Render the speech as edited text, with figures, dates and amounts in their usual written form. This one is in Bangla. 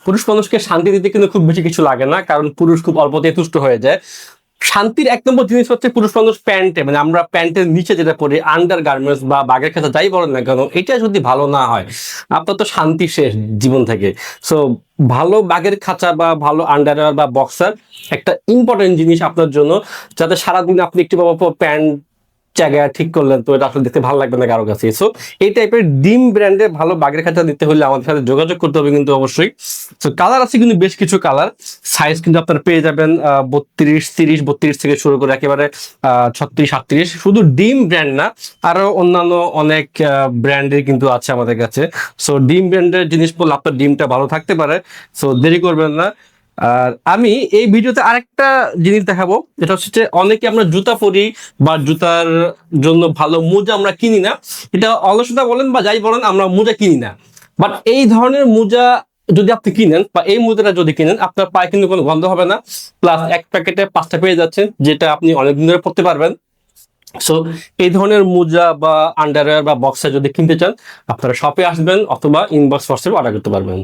পুরুষ মানুষকে শান্তি দিতে কিন্তু খুব বেশি কিছু লাগে না, কারণ পুরুষ খুব অল্পতেই তুষ্ট হয়ে যায়। শান্তির এক নম্বর জিনিস হচ্ছে পুরুষ মানুষ প্যান্টে, মানে আমরা প্যান্টের নিচে যেটা পরি, আন্ডার গার্মেন্টস বা বাগের খাতা যাই বলেন না কেন, এটা যদি ভালো না হয় আপনার তো শান্তি শেষ জীবন থেকে। সো ভালো বাগের খাঁচা বা ভালো আন্ডারওয়্যার বা বক্সার একটা ইম্পর্টেন্ট জিনিস আপনার জন্য, যাতে সারাদিন আপনি একটু প্যান্ট জায়গায় ঠিক করলেন তো এটা আসলে দেখতে ভালো লাগবে না কারো কাছে। সো এই টাইপের ডিম ব্র্যান্ডের ভালো বাগের খাঁচা নিতে হলে আমাদের সাথে যোগাযোগ করতে হবে কিন্তু অবশ্যই। সো কালার আছে কিন্তু বেশ কিছু কালার, সাইজ কিন্তু আপনারা পেয়ে যাবেন 32, 30, 32 থেকে শুরু করে একেবারে 36, 38। শুধু ডিম ব্র্যান্ড না, আরো অন্যান্য অনেক ব্র্যান্ডের কিন্তু আছে আমাদের কাছে। সো ডিম ব্র্যান্ডের জিনিস বললে আপনার ডিমটা ভালো থাকতে পারে। সো দেরি করবেন না। আর আমি এই ভিডিওতে আরেকটা জিনিস দেখাবো, যেটা হচ্ছে যে অনেকে আমরা জুতা পরি বা জুতার জন্য ভালো মোজা আমরা কিনি না। এটা অলসতা বলেন বা যাই বলেন, আমরা মোজা কিনি না। বাট এই ধরনের মোজা যদি আপনি কিনেন বা এই মোজাটা যদি কিনেন, আপনার পায়ে কিন্তু কোনো গন্ধ হবে না। প্লাস এক প্যাকেটে 5টা পেয়ে যাচ্ছেন, যেটা আপনি অনেকদিন ধরে পরতে পারবেন। সো এই ধরনের মোজা বা আন্ডারওয়্যার বা বক্সার যদি কিনতে চান, আপনারা শপে আসবেন অথবা ইনবক্স হোয়াটসঅ্যাপে অর্ডার করতে পারবেন।